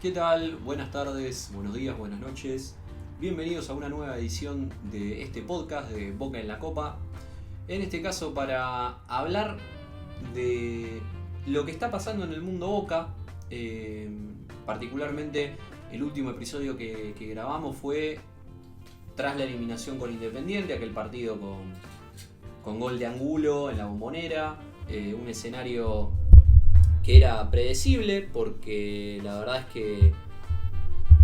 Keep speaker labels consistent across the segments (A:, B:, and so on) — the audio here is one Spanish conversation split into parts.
A: ¿Qué tal? Buenas tardes, buenos días, buenas noches. Bienvenidos a una nueva edición de este podcast de Boca en la Copa. En este caso para hablar de lo que está pasando en el mundo Boca. Particularmente el último episodio que grabamos fue tras la eliminación con Independiente, aquel partido con gol de Angulo en la Bombonera. Un escenario que era predecible porque la verdad es que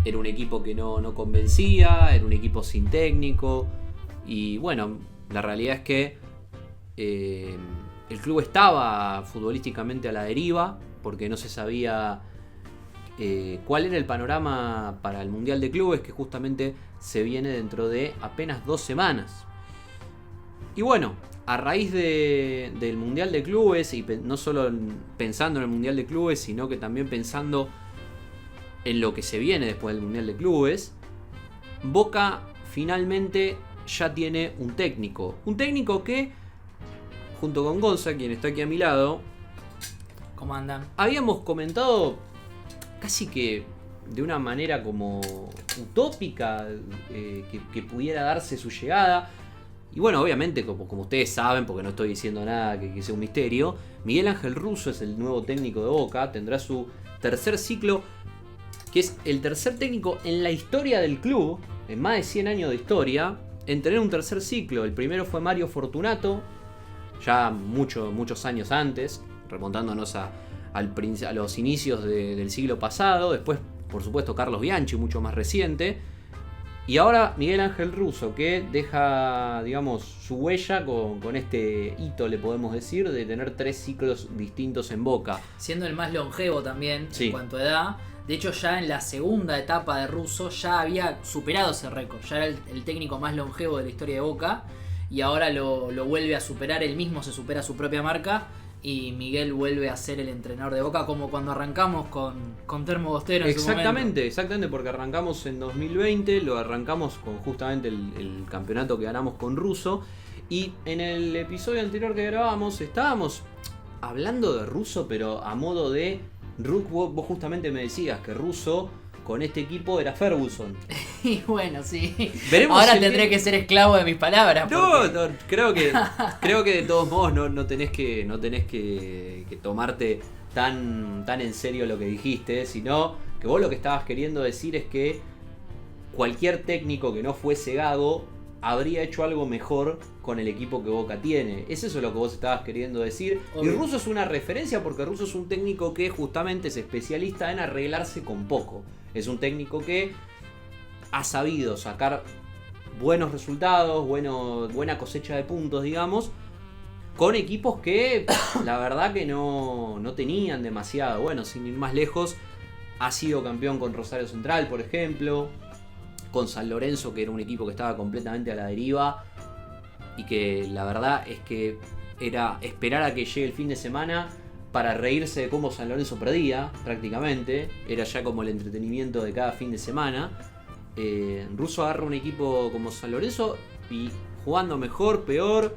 A: era un equipo que no convencía, era un equipo sin técnico y bueno, la realidad es que el club estaba futbolísticamente a la deriva porque no se sabía cuál era el panorama para el Mundial de Clubes, que justamente se viene dentro de apenas 2 semanas. Y bueno, a raíz del Mundial de Clubes, y no solo pensando en el Mundial de Clubes, sino que también pensando en lo que se viene después del Mundial de Clubes, Boca finalmente ya tiene un técnico. Un técnico que, junto con Gonza, quien está aquí a mi lado,
B: ¿Cómo andan?
A: habíamos comentado casi que de una manera como utópica que pudiera darse su llegada. Y bueno, obviamente, como ustedes saben, porque no estoy diciendo nada que sea un misterio, Miguel Ángel Russo es el nuevo técnico de Boca, tendrá su tercer ciclo, que es el tercer técnico en la historia del club, en más de 100 años de historia, en tener un tercer ciclo. El primero fue Mario Fortunato, ya muchos años antes, remontándonos a los inicios del siglo pasado. Después, por supuesto, Carlos Bianchi, mucho más reciente. Y ahora Miguel Ángel Russo, que deja, digamos, su huella con este hito, le podemos decir, de tener 3 ciclos distintos en Boca.
B: Siendo el más longevo también
A: Sí.
B: en cuanto a edad. De hecho, ya en la segunda etapa de Russo ya había superado ese récord. Ya era el técnico más longevo de la historia de Boca. Y ahora lo vuelve a superar. Él mismo se supera su propia marca. Y Miguel vuelve a ser el entrenador de Boca, como cuando arrancamos con Termo Bostero en su momento.
A: Exactamente, porque arrancamos en 2020, lo arrancamos con justamente el campeonato que ganamos con Russo. Y en el episodio anterior que grabamos estábamos hablando de Russo, pero a modo de... Vos justamente me decías que Russo con este equipo era Ferguson.
B: Y bueno, sí.
A: Veremos
B: Ahora
A: si
B: tendré que ser esclavo de mis palabras.
A: No, creo que de todos modos no tenés que tomarte tan en serio lo que dijiste, sino que vos lo que estabas queriendo decir es que cualquier técnico que no fuese Gago habría hecho algo mejor con el equipo que Boca tiene. ¿Es eso lo que vos estabas queriendo decir?
B: Obvio.
A: Y Russo es una referencia porque Russo es un técnico que justamente es especialista en arreglarse con poco. Es un técnico que ha sabido sacar buenos resultados, buena cosecha de puntos, digamos, con equipos que la verdad que no tenían demasiado. Bueno, sin ir más lejos, ha sido campeón con Rosario Central, por ejemplo, con San Lorenzo, que era un equipo que estaba completamente a la deriva y que la verdad es que era esperar a que llegue el fin de semana para reírse de cómo San Lorenzo perdía, prácticamente. Era ya como el entretenimiento de cada fin de semana. Russo agarra un equipo como San Lorenzo y jugando mejor, peor.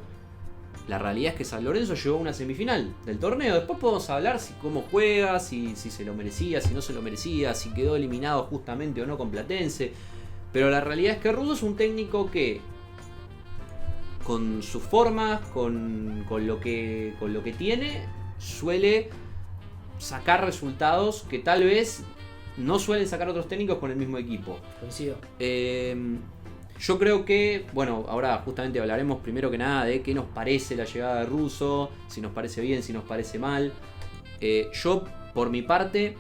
A: La realidad es que San Lorenzo llegó a una semifinal del torneo. Después podemos hablar si cómo juega, si se lo merecía, si no se lo merecía, si quedó eliminado justamente o no con Platense. Pero la realidad es que Russo es un técnico que, con sus formas, con lo que tiene, suele sacar resultados que tal vez no suelen sacar otros técnicos con el mismo equipo.
B: Coincido.
A: Yo creo que, bueno, ahora justamente hablaremos primero que nada de qué nos parece la llegada de Russo, si nos parece bien, si nos parece mal. Yo, por mi parte,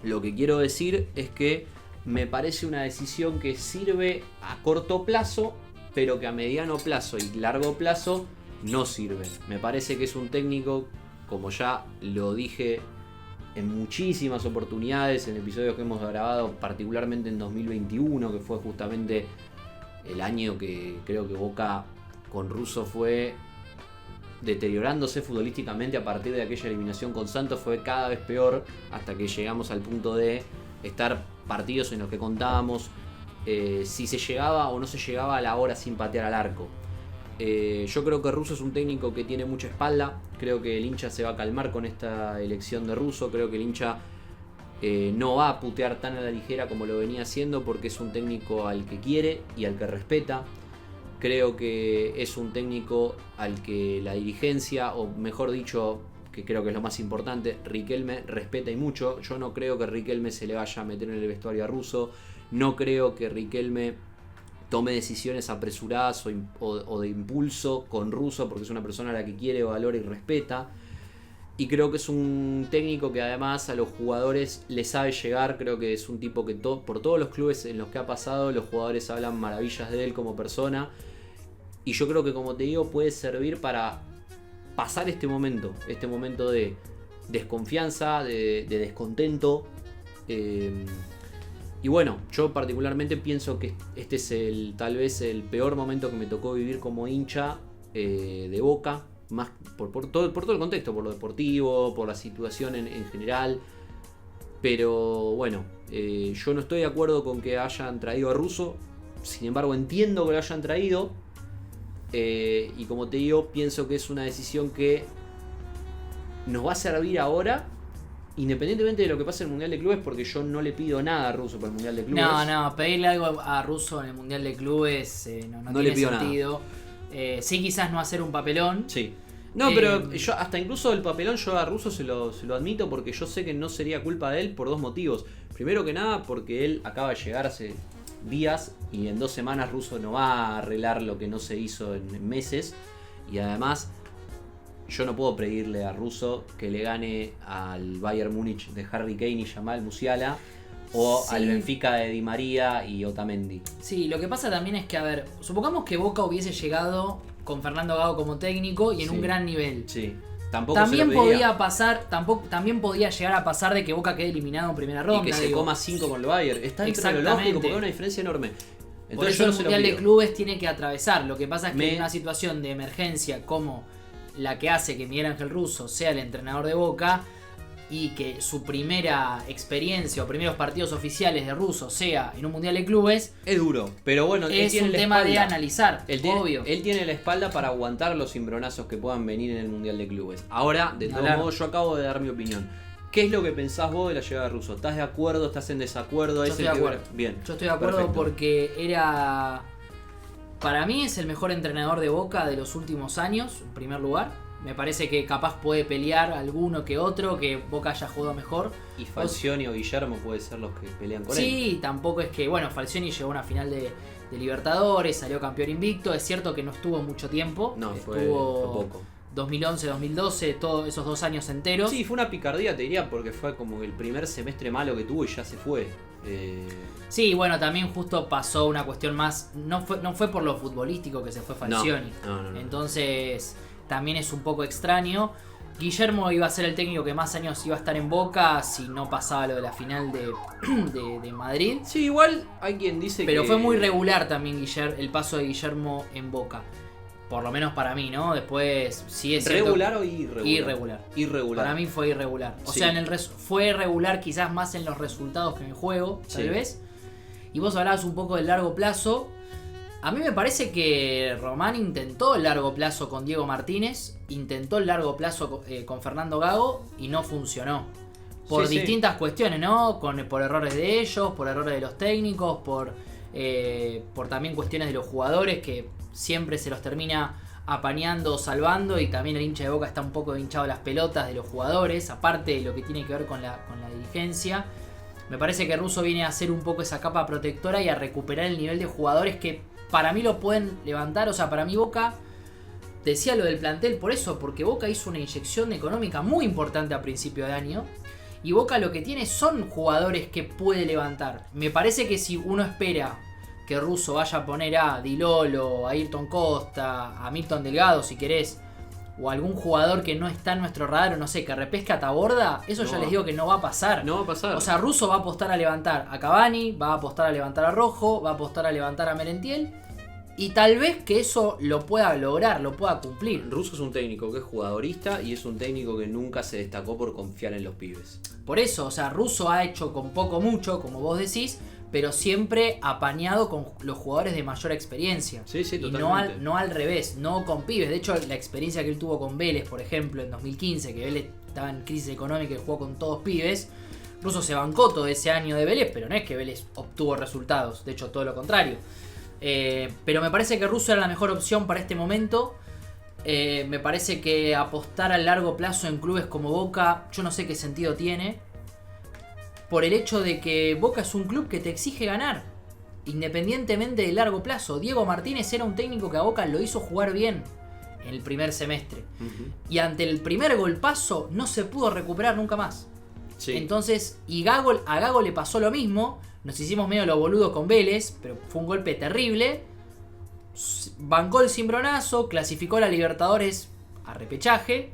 A: lo que quiero decir es que me parece una decisión que sirve a corto plazo, pero que a mediano plazo y largo plazo no sirve. Me parece que es un técnico, como ya lo dije en muchísimas oportunidades, en episodios que hemos grabado, particularmente en 2021, que fue justamente el año que creo que Boca con Russo fue deteriorándose futbolísticamente a partir de aquella eliminación con Santos. Fue cada vez peor hasta que llegamos al punto de estar partidos en los que contábamos si se llegaba o no se llegaba a la hora sin patear al arco. Yo creo que Russo es un técnico que tiene mucha espalda. Creo que el hincha se va a calmar con esta elección de Russo. Creo que el hincha No va a putear tan a la ligera como lo venía haciendo porque es un técnico al que quiere y al que respeta. Creo que es un técnico al que la dirigencia, o mejor dicho, que creo que es lo más importante, Riquelme respeta y mucho. Yo no creo que Riquelme se le vaya a meter en el vestuario a Russo. No creo que Riquelme tome decisiones apresuradas o de impulso con Russo, porque es una persona a la que quiere, valora y respeta. Y creo que es un técnico que además a los jugadores le sabe llegar. Creo que es un tipo que por todos los clubes en los que ha pasado, los jugadores hablan maravillas de él como persona. Y yo creo que, como te digo, puede servir para pasar este momento de desconfianza, de descontento. Y bueno, yo particularmente pienso que este es tal vez el peor momento que me tocó vivir como hincha de Boca. Más por todo el contexto, por lo deportivo, por la situación en general. Pero bueno, yo no estoy de acuerdo con que hayan traído a Russo. Sin embargo, entiendo que lo hayan traído. Y como te digo, pienso que es una decisión que nos va a servir ahora, independientemente de lo que pase en el Mundial de Clubes, porque yo no le pido nada a Russo para el Mundial de Clubes.
B: No, pedirle algo a Russo en el Mundial de Clubes no tiene sentido. Sí, quizás no hacer un papelón.
A: Sí. No, pero yo hasta incluso el papelón yo a Russo se lo admito, porque yo sé que no sería culpa de él por dos motivos. Primero que nada, porque él acaba de llegar hace días y en 2 semanas Russo no va a arreglar lo que no se hizo en meses. Y además, yo no puedo pedirle a Russo que le gane al Bayern Múnich de Harry Kane y Jamal Musiala, o al Benfica de Di María y Otamendi.
B: Sí, lo que pasa también es que, a ver, supongamos que Boca hubiese llegado con Fernando Gago como técnico y en un gran nivel.
A: Sí. Tampoco
B: también podía pasar, también podía llegar a pasar de que Boca quede eliminado en primera ronda.
A: Y que se coma 5 con el Bayern. Está entre lo lógico, porque hay una diferencia enorme. Entonces,
B: por eso el Mundial de Clubes tiene que atravesar. Lo que pasa es que en una situación de emergencia como la que hace que Miguel Ángel Russo sea el entrenador de Boca, y que su primera experiencia o primeros partidos oficiales de Russo sea en un Mundial de Clubes,
A: es duro, pero bueno,
B: es un tema de analizar, obvio.
A: Él tiene la espalda para aguantar los cimbronazos que puedan venir en el Mundial de Clubes. Ahora, de todos modos, yo acabo de dar mi opinión. ¿Qué es lo que pensás vos de la llegada de Russo? ¿Estás de acuerdo? ¿Estás en desacuerdo?
B: Yo estoy de acuerdo.
A: Bien.
B: Yo estoy de acuerdo. Perfecto. Porque para mí es el mejor entrenador de Boca de los últimos años, en primer lugar. Me parece que capaz puede pelear alguno que otro, que Boca haya jugado mejor.
A: Y Falcioni o Guillermo puede ser los que pelean con él.
B: Sí, tampoco es que... Bueno, Falcioni llegó a una final de Libertadores, salió campeón invicto. Es cierto que no estuvo mucho tiempo.
A: No, fue poco.
B: 2011, 2012, todos esos 2 años enteros.
A: Sí, fue una picardía, te diría, porque fue como el primer semestre malo que tuvo y ya se fue.
B: Sí, bueno, también justo pasó una cuestión más... No fue por lo futbolístico que se fue Falcioni.
A: No.
B: Entonces... también es un poco extraño. Guillermo iba a ser el técnico que más años iba a estar en Boca si no pasaba lo de la final de Madrid.
A: Sí, igual hay quien dice
B: pero fue muy regular también el paso de Guillermo en Boca. Por lo menos para mí, ¿no? Después, sí es cierto.
A: ¿Regular o irregular?
B: Irregular. Para mí fue irregular. O sea, fue regular quizás más en los resultados que en el juego, tal vez. Y vos hablabas un poco del largo plazo. A mí me parece que Román intentó el largo plazo con Diego Martínez, intentó el largo plazo con Fernando Gago y no funcionó. Por distintas cuestiones, ¿no? Por errores de ellos, por errores de los técnicos, por también cuestiones de los jugadores que siempre se los termina apañando, salvando, y también el hincha de Boca está un poco hinchado las pelotas de los jugadores, aparte de lo que tiene que ver con la dirigencia. Me parece que Russo viene a hacer un poco esa capa protectora y a recuperar el nivel de jugadores que para mí lo pueden levantar. O sea, para mí Boca, decía lo del plantel por eso, porque Boca hizo una inyección económica muy importante a principio de año, y Boca lo que tiene son jugadores que puede levantar. Me parece que si uno espera que Russo vaya a poner a Di Lolo, a Ayrton Costa, a Milton Delgado si querés, o algún jugador que no está en nuestro radar, o no sé, que repesca a Taborda, eso ya les digo que no va a pasar.
A: No va a pasar.
B: O sea, Russo va a apostar a levantar a Cavani, va a apostar a levantar a Rojo, va a apostar a levantar a Merentiel, y tal vez que eso lo pueda lograr, lo pueda cumplir.
A: Russo es un técnico que es jugadorista y es un técnico que nunca se destacó por confiar en los pibes.
B: Por eso, o sea, Russo ha hecho con poco mucho, como vos decís, pero siempre apañado con los jugadores de mayor experiencia.
A: Sí,
B: Y
A: totalmente.
B: no al revés, no con pibes. De hecho, la experiencia que él tuvo con Vélez, por ejemplo, en 2015, que Vélez estaba en crisis económica y jugó con todos pibes, Russo se bancó todo ese año de Vélez, pero no es que Vélez obtuvo resultados, de hecho todo lo contrario. Pero me parece que Russo era la mejor opción para este momento. Me parece que apostar a largo plazo en clubes como Boca, yo no sé qué sentido tiene. Por el hecho de que Boca es un club que te exige ganar, independientemente de largo plazo. Diego Martínez era un técnico que a Boca lo hizo jugar bien en el primer semestre. Y ante el primer golpazo no se pudo recuperar nunca más.
A: Sí.
B: Entonces, a Gago le pasó lo mismo. Nos hicimos medio los boludos con Vélez, pero fue un golpe terrible. Bancó el cimbronazo, clasificó a la Libertadores a repechaje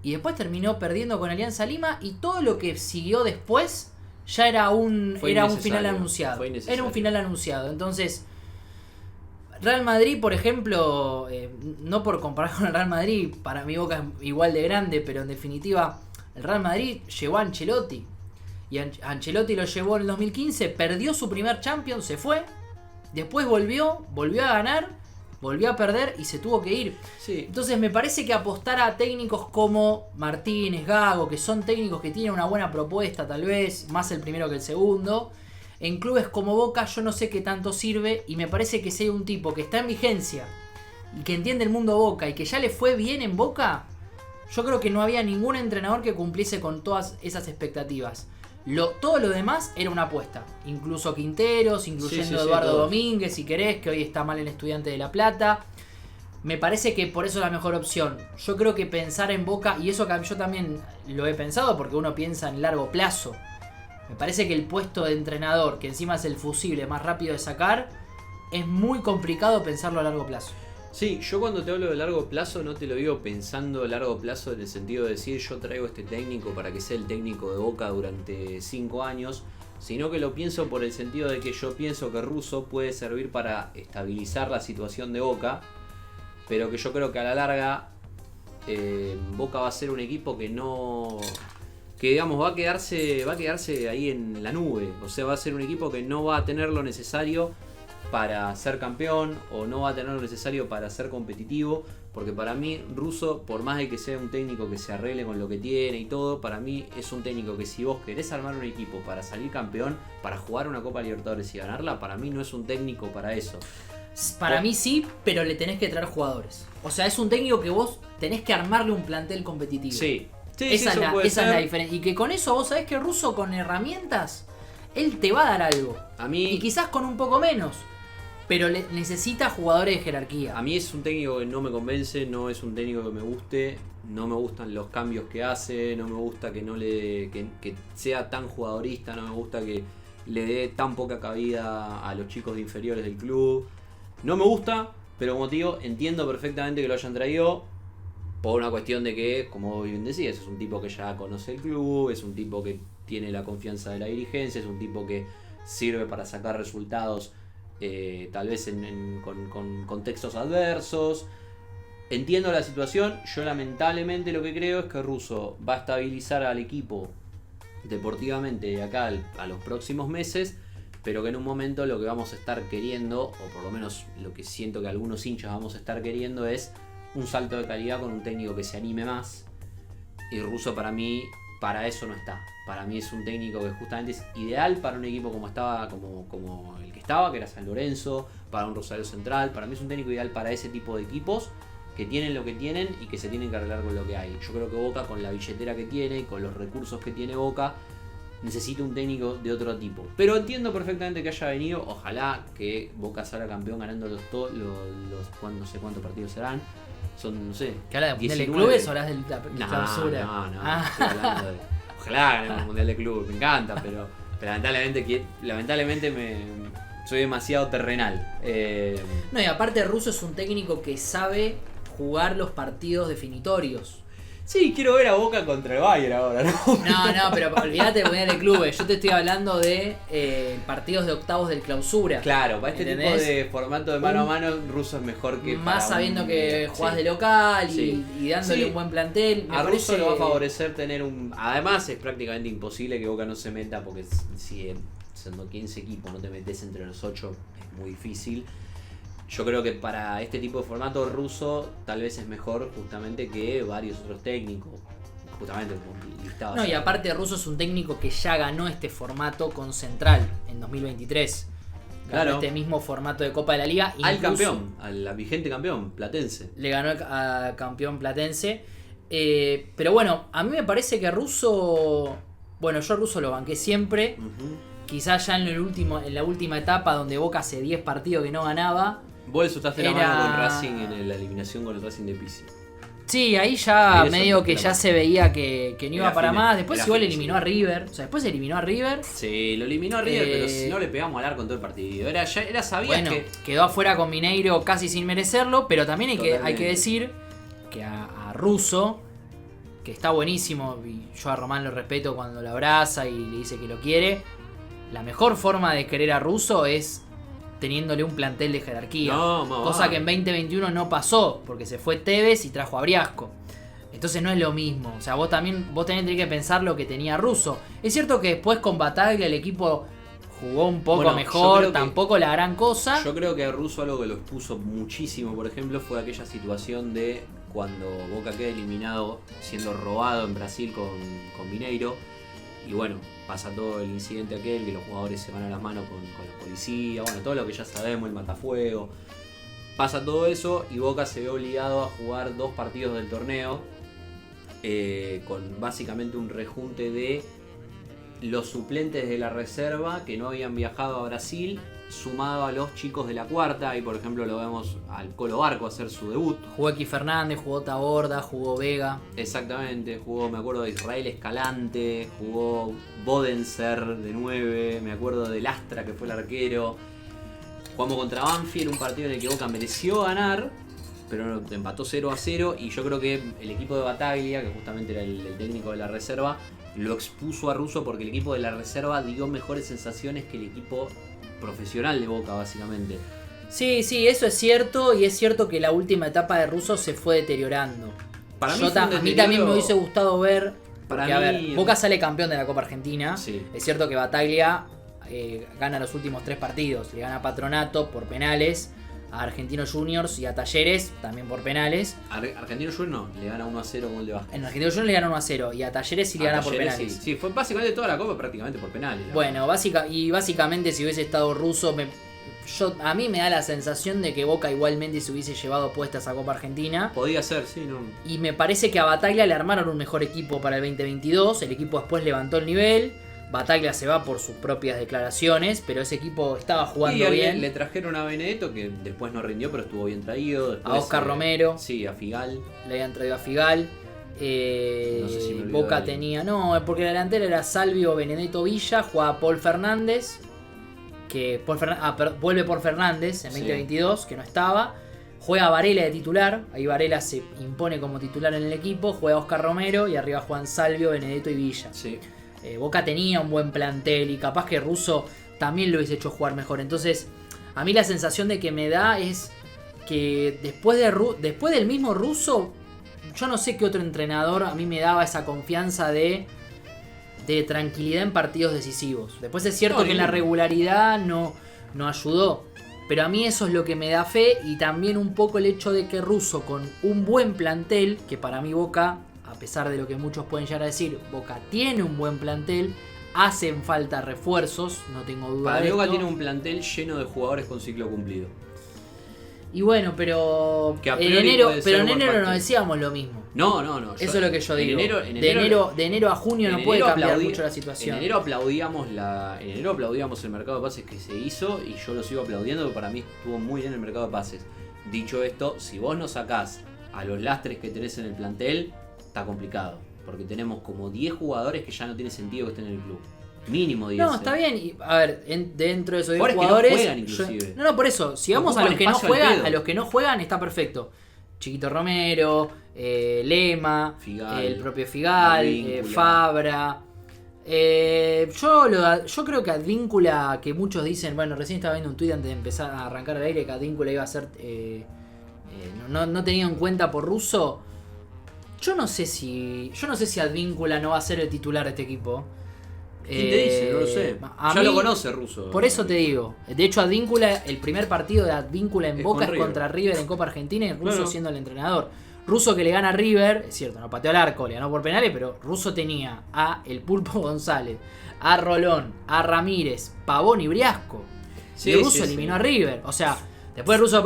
B: y después terminó perdiendo con Alianza Lima, y todo lo que siguió después ya era un final anunciado. Era un final anunciado. Entonces, Real Madrid, por ejemplo, no por comparar con el Real Madrid, para mi Boca es igual de grande, pero en definitiva, el Real Madrid llevó a Ancelotti. Y Ancelotti lo llevó en el 2015, perdió su primer Champions, se fue. Después volvió a ganar, volvió a perder y se tuvo que ir.
A: Sí.
B: Entonces me parece que apostar a técnicos como Martínez, Gago, que son técnicos que tienen una buena propuesta tal vez, más el primero que el segundo, en clubes como Boca yo no sé qué tanto sirve, y me parece que si hay un tipo que está en vigencia y que entiende el mundo Boca y que ya le fue bien en Boca, yo creo que no había ningún entrenador que cumpliese con todas esas expectativas. Todo lo demás era una apuesta. Incluso Quinteros, incluyendo Eduardo Domínguez, si querés, que hoy está mal en Estudiantes de La Plata. Me parece que por eso es la mejor opción. Yo creo que pensar en Boca, y eso que yo también lo he pensado porque uno piensa en largo plazo. Me parece que el puesto de entrenador, que encima es el fusible más rápido de sacar, es muy complicado pensarlo a largo plazo.
A: Sí, yo cuando te hablo de largo plazo no te lo digo pensando a largo plazo en el sentido de decir yo traigo este técnico para que sea el técnico de Boca durante 5 años, sino que lo pienso por el sentido de que yo pienso que Russo puede servir para estabilizar la situación de Boca, pero que yo creo que a la larga Boca va a ser un equipo que digamos va a quedarse ahí en la nube, o sea, va a ser un equipo que no va a tener lo necesario para ser campeón, o no va a tener lo necesario para ser competitivo, porque para mí Russo, por más de que sea un técnico que se arregle con lo que tiene y todo, para mí es un técnico que si vos querés armar un equipo para salir campeón, para jugar una Copa Libertadores y ganarla, para mí no es un técnico para eso.
B: Para mí sí, pero le tenés que traer jugadores. O sea, es un técnico que vos tenés que armarle un plantel competitivo.
A: Sí.
B: Esa es la diferencia. Y que con eso vos sabés que Russo, con herramientas, él te va a dar algo.
A: A mí,
B: y quizás con un poco menos, pero necesita jugadores de jerarquía.
A: A mí es un técnico que no me convence, no es un técnico que me guste, no me gustan los cambios que hace, no me gusta que sea tan jugadorista, no me gusta que le dé tan poca cabida a los chicos de inferiores del club. No me gusta, pero como te digo, entiendo perfectamente que lo hayan traído por una cuestión de que, como bien decías, es un tipo que ya conoce el club, es un tipo que tiene la confianza de la dirigencia, es un tipo que sirve para sacar resultados tal vez con contextos adversos. Entiendo la situación. Yo lamentablemente lo que creo es que Russo va a estabilizar al equipo deportivamente de acá a los próximos meses, pero que en un momento lo que vamos a estar queriendo, o por lo menos lo que siento que algunos hinchas vamos a estar queriendo, es un salto de calidad con un técnico que se anime más. Y Russo para mí, para eso no está. Para mí es un técnico que justamente es ideal para un equipo como el que estaba, que era San Lorenzo, para un Rosario Central. Para mí es un técnico ideal para ese tipo de equipos que tienen lo que tienen y que se tienen que arreglar con lo que hay. Yo creo que Boca, con la billetera que tiene y con los recursos que tiene Boca, necesita un técnico de otro tipo. Pero entiendo perfectamente que haya venido. Ojalá que Boca salga campeón ganando los no sé cuántos partidos serán. Son, no sé.
B: ¿Qué hablas de Mundial de Clubes o hablas de la clausura?
A: No. Estoy hablando de. Ojalá ganemos el Mundial de Clubes, me encanta, pero lamentablemente soy demasiado terrenal.
B: No, y aparte Russo es un técnico que sabe jugar los partidos definitorios.
A: Sí, quiero ver a Boca contra el Bayern ahora, ¿no?
B: No, pero olvídate de Mundial de Clubes. Yo te estoy hablando de partidos de octavos del clausura.
A: Claro, para este tipo de formato de mano a mano, Russo es mejor que
B: más sabiendo que jugás de local y dándole un buen plantel.
A: A Russo le va a favorecer tener Además, es prácticamente imposible que Boca no se meta, porque si siendo 15 equipos no te metes entre los 8, es muy difícil. Yo creo que para este tipo de formato Russo tal vez es mejor justamente que varios otros técnicos. justamente como listabas.
B: No, y aparte Russo es un técnico que ya ganó este formato con Central en 2023. Ganó
A: Claro.
B: este mismo formato de Copa de la Liga.
A: Al
B: incluso
A: campeón, al vigente campeón, Platense.
B: Le ganó al campeón platense. Pero bueno, a mí me parece que Russo... Bueno, yo a Russo lo banqué siempre.
A: Ujú.
B: Quizás ya en la última etapa donde Boca hace 10 partidos que no ganaba.
A: Vos le soltaste la
B: Era-
A: mano con Racing en la eliminación con el Racing de Pisi.
B: Sí, ahí ya
A: Ahí le
B: medio
A: soltaste
B: que
A: la
B: ya
A: mano.
B: se veía que no iba
A: Era
B: para
A: fine,
B: más. Después
A: era
B: igual
A: fine,
B: eliminó
A: sí.
B: a River. O sea, después eliminó a River.
A: Sí, lo eliminó a River, pero si no le pegamos al arco en todo el partido. Era sabías
B: Bueno,
A: que...
B: quedó afuera con Mineiro casi sin merecerlo. Pero también hay que
A: Totalmente.
B: decir que a Russo, que está buenísimo, y yo a Román lo respeto cuando lo abraza y le dice que lo quiere. La mejor forma de querer a Russo es teniéndole un plantel de jerarquía.
A: No, más
B: Cosa
A: vale.
B: que en 2021 no pasó, porque se fue Tevez y trajo a Briasco. Entonces no es lo mismo. O sea, vos también tenés que pensar lo que tenía Russo. Es cierto que después con Bataglia el equipo jugó un poco
A: Bueno, yo
B: mejor,
A: creo que-
B: tampoco la gran cosa.
A: Yo creo que a Russo algo que lo expuso muchísimo, por ejemplo, fue aquella situación de cuando Boca queda eliminado siendo robado en Brasil con Mineiro. Y bueno, pasa todo el incidente aquel, que los jugadores se van a las manos con la policía, bueno, todo lo que ya sabemos, el matafuego. Pasa todo eso y Boca se ve obligado a jugar 2 partidos del torneo con básicamente un rejunte de los suplentes de la reserva que no habían viajado a Brasil, sumado a los chicos de la cuarta. Ahí por ejemplo lo vemos al Colo Barco hacer su debut.
B: Jugó X Fernández, jugó Taborda, jugó Vega.
A: Exactamente, jugó, me acuerdo de Israel Escalante, jugó Bodenser de 9, me acuerdo de Lastra que fue el arquero. Jugamos contra Banfield, un partido en el que Boca mereció ganar, pero empató 0-0 y yo creo que el equipo de Bataglia, que justamente era el técnico de la reserva, lo expuso a Russo porque el equipo de la reserva dio mejores sensaciones que el equipo profesional de Boca, básicamente.
B: Sí, eso es cierto, y es cierto que la última etapa de Russo se fue deteriorando.
A: Para mí
B: Yo
A: fue un
B: a mí
A: deterioro-
B: también me hubiese gustado ver.
A: Para
B: Porque, a ver,
A: mí-
B: Boca sale campeón de la Copa Argentina.
A: Sí.
B: Es cierto que Bataglia gana los últimos 3 partidos. Le gana a Patronato por penales, a Argentinos Juniors y a Talleres también por penales.
A: Argentino Juniors no, le gana 1-0 con el de Vázquez.
B: En Argentinos Juniors le gana 1-0 y a Talleres sí le gana por
A: Talleres,
B: penales.
A: Sí, sí, fue básicamente toda la Copa prácticamente por penales. la
B: Bueno, básicamente si hubiese estado Russo, a mí me da la sensación de que Boca igualmente se hubiese llevado puesta esa Copa Argentina.
A: Podía ser, sí, no.
B: Y me parece que a Bataglia le armaron un mejor equipo para el 2022. El equipo después levantó el nivel. Bataglia se va por sus propias declaraciones, pero ese equipo estaba jugando
A: Y
B: bien.
A: le trajeron a Benedetto, que después no rindió, pero estuvo bien traído. Después,
B: A Oscar Romero.
A: Sí, a Figal.
B: Le habían traído a Figal.
A: No sé si me olvidó
B: Boca
A: de alguien.
B: tenía. No, porque la delantera era Salvio, Benedetto, Villa. Jugaba Paul Fernández. Vuelve por Fernández en
A: Sí.
B: 2022, que no estaba. Juega Varela de titular. Ahí Varela se impone como titular en el equipo. Juega Oscar Romero y arriba juegan Salvio, Benedetto y Villa.
A: Sí.
B: Boca tenía un buen plantel y capaz que Russo también lo hubiese hecho jugar mejor. Entonces, a mí la sensación de que me da es que después del mismo Russo, yo no sé qué otro entrenador a mí me daba esa confianza de tranquilidad en partidos decisivos. Después es cierto
A: No,
B: que en la
A: ninguno.
B: regularidad no ayudó. Pero a mí eso es lo que me da fe y también un poco el hecho de que Russo con un buen plantel, que para mí Boca, a pesar de lo que muchos pueden llegar a decir, Boca tiene un buen plantel, hacen falta refuerzos, no tengo duda
A: Para
B: de
A: mí Boca
B: esto.
A: tiene un plantel lleno de jugadores con ciclo cumplido.
B: Y bueno, pero
A: Que a
B: en
A: priori
B: enero,
A: puede ser
B: pero en
A: buen
B: enero no
A: partido.
B: decíamos lo mismo.
A: No.
B: Eso es lo que yo digo.
A: En
B: de enero a junio
A: en
B: no puede
A: enero
B: cambiar
A: aplaudí-
B: mucho la situación.
A: En enero aplaudíamos el mercado de pases que se hizo y yo lo sigo aplaudiendo porque para mí estuvo muy bien el mercado de pases. Dicho esto, si vos no sacás a los lastres que tenés en el plantel, está complicado. Porque tenemos como 10 jugadores que ya no tiene sentido que estén en el club. Mínimo 10.
B: No, está bien. Y, a ver, dentro de esos 10
A: Jugadores que no
B: jugadores.
A: juegan, inclusive.
B: Por eso. Si vamos a
A: Ocupan
B: los que no
A: espacio al
B: juegan,
A: pedo.
B: a los que no juegan está perfecto. Chiquito Romero, Lema,
A: Figal,
B: el propio Figal,
A: Advíncula.
B: Fabra. Yo creo que Advíncula, que muchos dicen, bueno, recién estaba viendo un tuit antes de empezar a arrancar el aire que Advíncula iba a ser no tenido en cuenta por Russo. Yo no sé si Advíncula no va a ser el titular de este equipo.
A: ¿Quién te dice? No lo sé.
B: A
A: Ya
B: mí-
A: lo conoce Russo.
B: Por eso te digo. De hecho, Advíncula, el primer partido de Advíncula en
A: Es
B: Boca
A: con
B: es contra River en Copa Argentina y Russo
A: Claro.
B: siendo el entrenador. Russo que le gana a River, es cierto, no pateó al arco, le ganó por penales, pero Russo tenía a el Pulpo González, a Rolón, a Ramírez, Pavón y Briasco.
A: Sí,
B: y Russo
A: sí,
B: eliminó
A: sí.
B: a River. O sea, después Russo,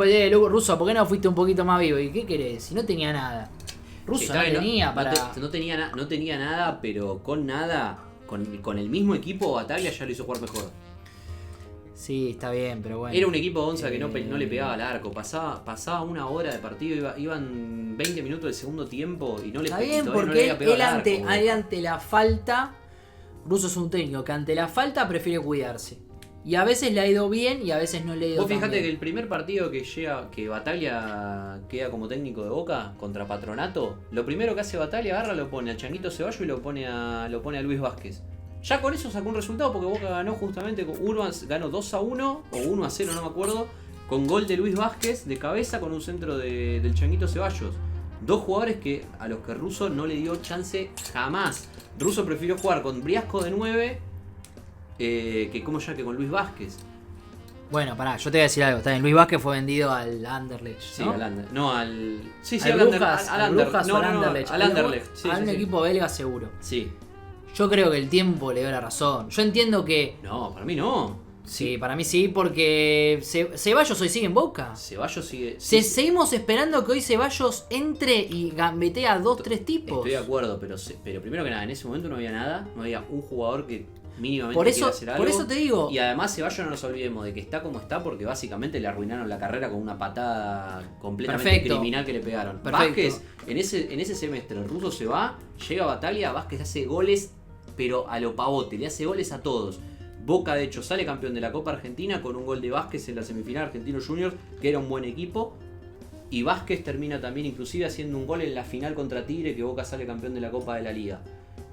B: Russo, ¿por qué no fuiste un poquito más vivo? ¿Y qué querés? Si no tenía nada. Russo
A: Está
B: no
A: bien,
B: tenía para...
A: no tenía nada, pero con nada, con el mismo equipo, Bataglia ya lo hizo jugar mejor.
B: Sí, está bien, pero bueno.
A: Era un equipo Gonza que no le pegaba al arco. Pasaba una hora de partido, iban 20 minutos del segundo tiempo y no le
B: Está bien,
A: todavía no le
B: porque
A: había pegado
B: él
A: al arco,
B: ante la falta... Russo es un técnico que ante la falta prefiere cuidarse. Y a veces le ha ido bien y a veces no le ha ido
A: Vos
B: tan
A: fijate
B: bien.
A: que el primer partido que Bataglia queda como técnico de Boca contra Patronato, lo primero que hace Bataglia, agarra, lo pone al Changuito Ceballos y lo pone a Luis Vázquez. Ya con eso sacó un resultado porque Boca ganó justamente, ganó 2-1 o 1-0, no me acuerdo, con gol de Luis Vázquez de cabeza con un centro del Changuito Ceballos. Dos jugadores a los que Russo no le dio chance jamás. Russo prefirió jugar con Briasco de 9 que con Luis Vázquez.
B: Bueno, pará, yo te voy a decir algo. Está bien, Luis Vázquez fue vendido al Anderlecht,
A: Sí,
B: ¿no?
A: al Anderlecht. No, al. Sí,
B: al Brujas, al Brujas o al Anderlecht.
A: Al Anderlecht. Sí,
B: a
A: sí,
B: un
A: sí.
B: equipo belga seguro.
A: Sí.
B: Yo creo que el tiempo le dio la razón. Yo entiendo que...
A: No, para mí no.
B: Sí, para mí sí, porque Ceballos hoy sigue en Boca.
A: Ceballos sigue.
B: Seguimos esperando que hoy Ceballos entre y gambetee a 2-3 tipos.
A: Estoy de acuerdo, pero primero que nada, en ese momento no había nada. No había un jugador que mínimamente
B: Por eso,
A: quiera hacer algo.
B: por eso te digo.
A: Y además Ceballos no nos olvidemos de que está como está porque básicamente le arruinaron la carrera con una patada completamente
B: Perfecto.
A: criminal que le pegaron.
B: Perfecto.
A: Vázquez, en ese semestre, el ruso se va, llega a Bataglia, Vázquez hace goles, pero a lo pavote, le hace goles a todos. Boca, de hecho, sale campeón de la Copa Argentina con un gol de Vázquez en la semifinal Argentino Juniors, que era un buen equipo. Y Vázquez termina también inclusive haciendo un gol en la final contra Tigre, que Boca sale campeón de la Copa de la Liga.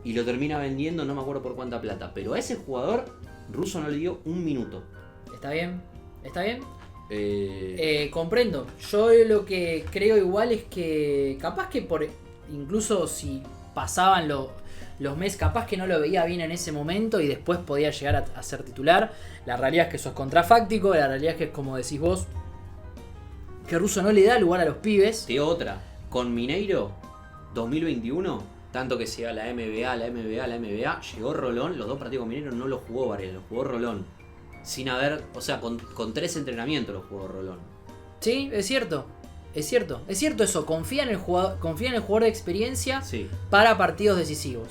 A: Y lo termina vendiendo, no me acuerdo por cuánta plata. Pero a ese jugador, Russo no le dio un minuto.
B: ¿Está bien? ¿Está bien? Comprendo. Yo lo que creo igual es que capaz que incluso si pasaban los meses, capaz que no lo veía bien en ese momento y después podía llegar a ser titular. La realidad es que eso es contrafáctico, la realidad es que es como decís vos, que Russo no le da lugar a los pibes.
A: Te digo otra, con Mineiro, 2021, tanto que sea la NBA, llegó Rolón, los dos partidos con Mineiro no los jugó Varela, los jugó Rolón. Sin haber, o sea, con 3 entrenamientos los jugó Rolón.
B: Sí, es cierto. Es cierto eso, confía en el jugador de experiencia
A: Sí.
B: para partidos decisivos.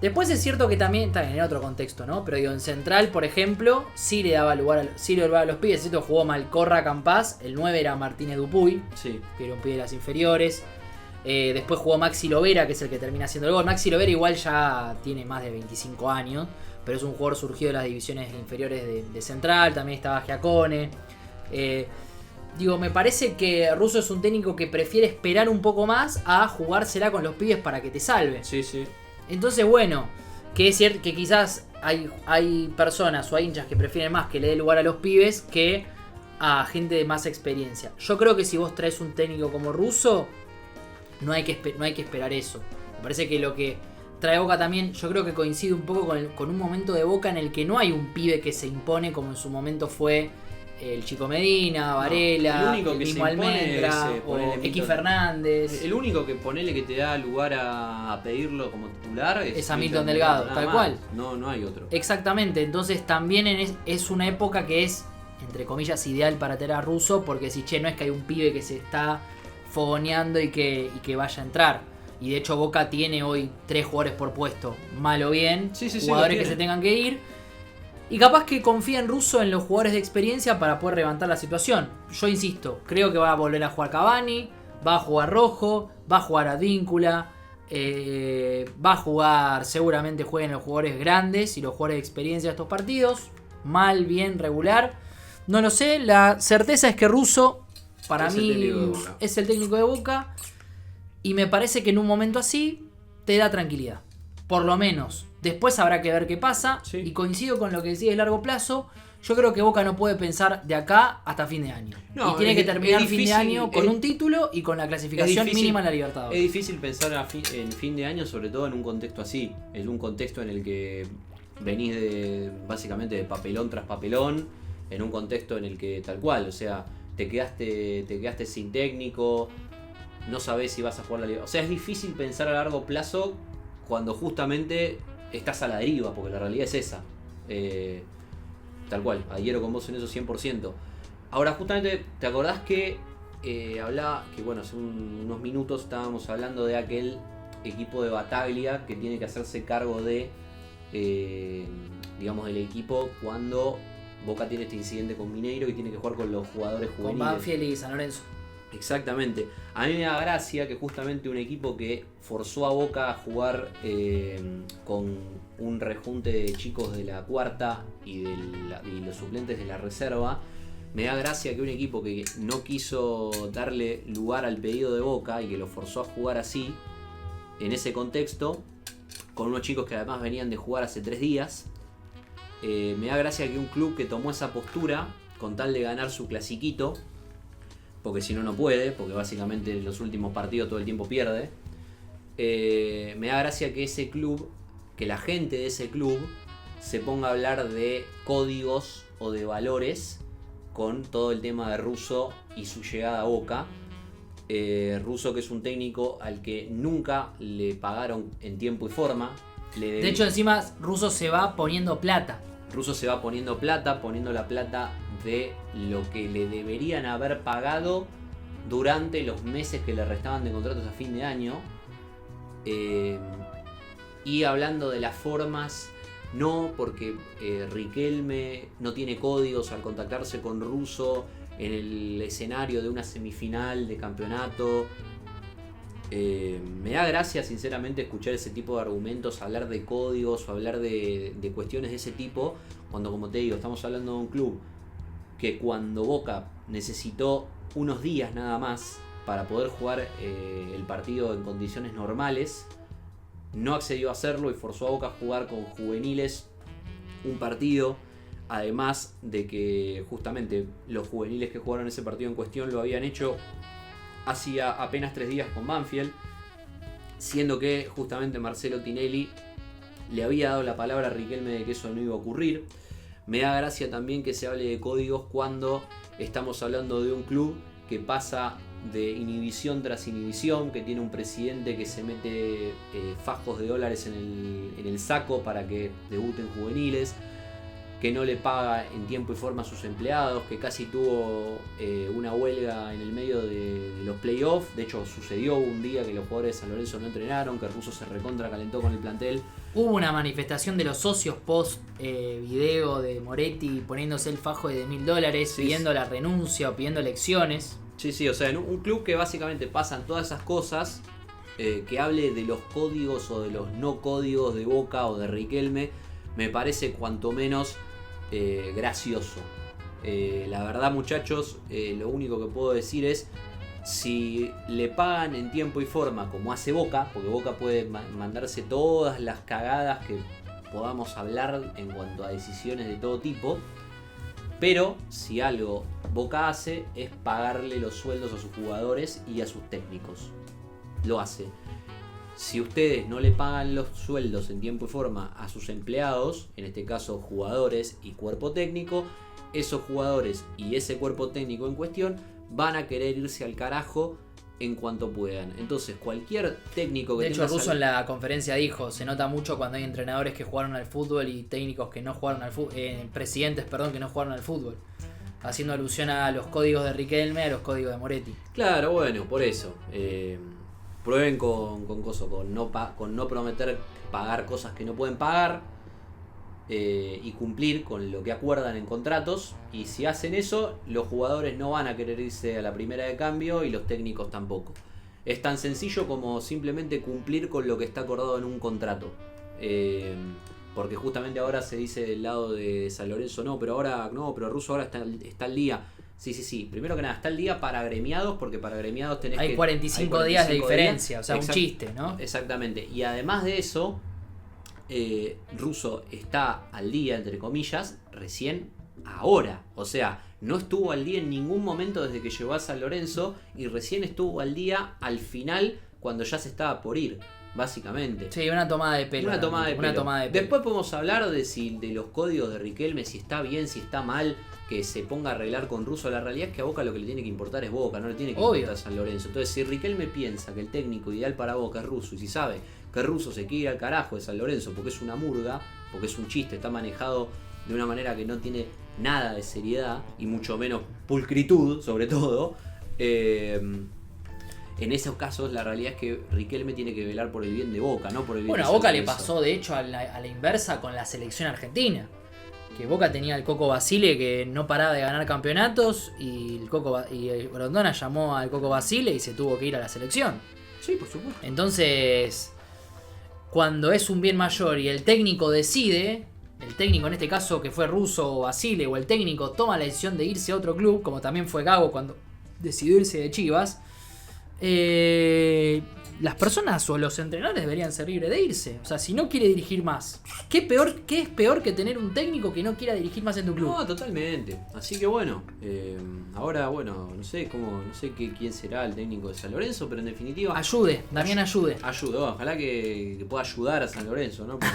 B: Después es cierto que también está en otro contexto, ¿no? Pero digo, en Central, por ejemplo, sí le daba lugar a los pibes. Es cierto, jugó Malcorra Campás, el 9 era Martínez Dupuy,
A: Sí.
B: que era un pibe de las inferiores. Después jugó Maxi Lovera, que es el que termina haciendo el gol. Maxi Lovera igual ya tiene más de 25 años, pero es un jugador surgido de las divisiones inferiores de Central. También estaba Giacone. Digo, me parece que Russo es un técnico que prefiere esperar un poco más a jugársela con los pibes para que te salve.
A: Sí, sí.
B: Entonces, bueno, que es cierto que quizás hay personas o hay hinchas que prefieren más que le dé lugar a los pibes que a gente de más experiencia. Yo creo que si vos traes un técnico como Russo, no hay que esperar eso. Me parece que lo que trae Boca también, yo creo que coincide un poco con un momento de Boca en el que no hay un pibe que se impone como en su momento fue el Chico Medina, Varela,
A: el único que
B: mismo
A: se impone
B: Almendra,
A: es,
B: o
A: ponele,
B: X
A: Milton.
B: Fernández.
A: El único que ponele que te da lugar a pedirlo como titular
B: Es a Milton Delgado,
A: nada
B: tal
A: más.
B: cual.
A: No hay otro.
B: Exactamente, entonces también es una época que es, entre comillas, ideal para tener a Russo, porque si no es que hay un pibe que se está fogoneando y que vaya a entrar. Y de hecho Boca tiene hoy 3 jugadores por puesto, mal o bien,
A: Sí,
B: jugadores
A: lo
B: que
A: tiene.
B: se tengan que ir. Y capaz que confía en Russo en los jugadores de experiencia para poder levantar la situación. Yo insisto, creo que va a volver a jugar Cavani, va a jugar Rojo, va a jugar Advíncula, va a jugar, seguramente jueguen los jugadores grandes y los jugadores de experiencia de estos partidos. Mal, bien, regular. No lo sé, la certeza es que Russo, para
A: Es el
B: mí,
A: técnico de Boca.
B: es el técnico de Boca. Y me parece que en un momento así te da tranquilidad. Por lo menos. Después habrá que ver qué pasa.
A: Sí.
B: Y coincido con lo que decís de largo plazo. Yo creo que Boca no puede pensar de acá hasta fin de año.
A: No,
B: y tiene que terminar
A: es
B: fin de
A: difícil,
B: año con un título y con la clasificación
A: difícil.
B: mínima en la
A: Es
B: Libertadores.
A: difícil pensar en fin de año, sobre todo en un contexto así. En un contexto en el que venís básicamente de papelón tras papelón. En un contexto en el que tal cual, o sea, te quedaste sin técnico. no sabés si vas a jugar la liga. O sea, es difícil pensar a largo plazo cuando justamente estás a la deriva, porque la realidad es esa. Tal cual, adhiero con vos en eso 100%. Ahora, justamente, ¿te acordás que hablaba, que bueno, hace unos minutos estábamos hablando de aquel equipo de Bataglia que tiene que hacerse cargo de, digamos, del equipo cuando Boca tiene este incidente con Mineiro y tiene que jugar con los jugadores juveniles?
B: Con Banfield y San Lorenzo.
A: Exactamente. A mí me da gracia que justamente un equipo que forzó a Boca a jugar con un rejunte de chicos de la cuarta y los suplentes de la reserva, me da gracia que un equipo que no quiso darle lugar al pedido de Boca y que lo forzó a jugar así, en ese contexto, con unos chicos que además venían de jugar hace 3 días, me da gracia que un club que tomó esa postura con tal de ganar su clasiquito, porque si no, no puede, porque básicamente en los últimos partidos todo el tiempo pierde. Me da gracia que ese club, que la gente de ese club se ponga a hablar de códigos o de valores con todo el tema de Russo y su llegada a Boca. Russo, que es un técnico al que nunca le pagaron en tiempo y forma.
B: De hecho, encima Russo se va poniendo plata.
A: Russo se va poniendo plata, poniendo la plata de lo que le deberían haber pagado durante los meses que le restaban de contratos a fin de año. Y hablando de las formas, no, porque Riquelme no tiene códigos al contactarse con Russo en el escenario de una semifinal de campeonato. Me da gracia sinceramente escuchar ese tipo de argumentos, hablar de códigos o hablar de cuestiones de ese tipo, cuando, como te digo, estamos hablando de un club que cuando Boca necesitó unos días nada más para poder jugar el partido en condiciones normales, no accedió a hacerlo y forzó a Boca a jugar con juveniles un partido, además de que justamente los juveniles que jugaron ese partido en cuestión lo habían hecho hacía apenas 3 días con Banfield, siendo que justamente Marcelo Tinelli le había dado la palabra a Riquelme de que eso no iba a ocurrir. Me da gracia también que se hable de códigos cuando estamos hablando de un club que pasa de inhibición tras inhibición, que tiene un presidente que se mete fajos de dólares en el saco para que debuten juveniles, que no le paga en tiempo y forma a sus empleados, que casi tuvo una huelga en el medio de los playoffs. De hecho, sucedió un día que los jugadores de San Lorenzo no entrenaron, que Russo se recontra calentó con el plantel.
B: Hubo una manifestación de los socios post video de Moretti poniéndose el fajo de $1.000, sí, pidiendo la renuncia o pidiendo elecciones.
A: Sí, o sea, en un club que básicamente pasan todas esas cosas, que hable de los códigos o de los no códigos de Boca o de Riquelme, me parece cuanto menos gracioso. La verdad, muchachos, lo único que puedo decir es, si le pagan en tiempo y forma como hace Boca, porque Boca puede mandarse todas las cagadas que podamos hablar en cuanto a decisiones de todo tipo, pero si algo Boca hace es pagarle los sueldos a sus jugadores y a sus técnicos. Lo hace. Si ustedes no le pagan los sueldos en tiempo y forma a sus empleados, en este caso jugadores y cuerpo técnico, esos jugadores y ese cuerpo técnico en cuestión van a querer irse al carajo en cuanto puedan. Entonces, cualquier técnico que
B: de hecho, Russo en la conferencia dijo, se nota mucho cuando hay entrenadores que jugaron al fútbol y técnicos que no jugaron al fútbol, presidentes, que no jugaron al fútbol, haciendo alusión a los códigos de Riquelme, a los códigos de Moretti.
A: Claro, bueno, por eso. Prueben con no prometer pagar cosas que no pueden pagar, y cumplir con lo que acuerdan en contratos, y si hacen eso, los jugadores no van a querer irse a la primera de cambio y los técnicos tampoco. Es tan sencillo como simplemente cumplir con lo que está acordado en un contrato, porque justamente ahora se dice del lado de San Lorenzo, pero Russo ahora está al día. Sí. Primero que nada, está el día para agremiados, porque para agremiados hay
B: 45 días de diferencia, o sea, un chiste, ¿no?
A: Exactamente. Y además de eso, Russo está al día, entre comillas, recién ahora. O sea, no estuvo al día en ningún momento desde que llegó a San Lorenzo y recién estuvo al día al final, cuando ya se estaba por ir. básicamente.
B: Sí, una tomada de pelo.
A: Una tomada de pelo.
B: Una tomada de pelo.
A: Después podemos hablar de los códigos de Riquelme, si está bien, si está mal, que se ponga a arreglar con Russo. La realidad es que a Boca lo que le tiene que importar es Boca, no le tiene que importar San Lorenzo. Entonces, si Riquelme piensa que el técnico ideal para Boca es Russo, y si sabe que Russo se quiere ir al carajo de San Lorenzo porque es una murga, porque es un chiste, está manejado de una manera que no tiene nada de seriedad y mucho menos pulcritud, sobre todo, en esos casos la realidad es que Riquelme tiene que velar por el bien de Boca, no por el bien de
B: Bueno, a
A: San
B: Boca le
A: Lorenzo.
B: pasó de hecho a la inversa con la selección argentina. Que Boca tenía al Coco Basile que no paraba de ganar campeonatos y Grondona llamó al Coco Basile y se tuvo que ir a la selección.
A: Sí, por supuesto.
B: Entonces, cuando es un bien mayor y el técnico decide, el técnico en este caso que fue Russo o Basile, o el técnico toma la decisión de irse a otro club, como también fue Gago cuando decidió irse de Chivas, las personas o los entrenadores deberían ser libres de irse. O sea, si no quiere dirigir más, ¿qué es peor que tener un técnico que no quiera dirigir más en tu club?
A: No, totalmente. Así que bueno, ahora bueno, no sé quién será el técnico de San Lorenzo, pero en definitiva
B: Damián ayude.
A: Ayuda, ojalá que pueda ayudar a San Lorenzo, ¿no? Porque,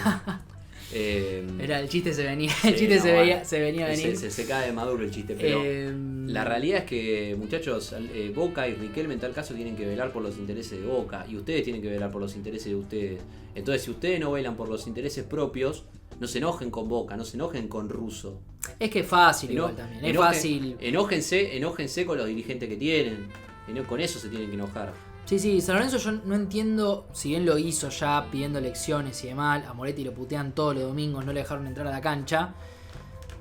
B: Era el chiste se venía, se venía a venir.
A: Se cae de maduro el chiste, pero la realidad es que, muchachos, Boca y Riquelme en tal caso tienen que velar por los intereses de Boca y ustedes tienen que velar por los intereses de ustedes. Entonces, si ustedes no velan por los intereses propios, no se enojen con Boca, no se enojen con Russo.
B: Es que es fácil igual también, es fácil.
A: Enójense con los dirigentes que tienen, con eso se tienen que enojar.
B: Sí, San Lorenzo yo no entiendo, si bien lo hizo ya pidiendo elecciones y demás, a Moretti lo putean todos los domingos, no le dejaron entrar a la cancha.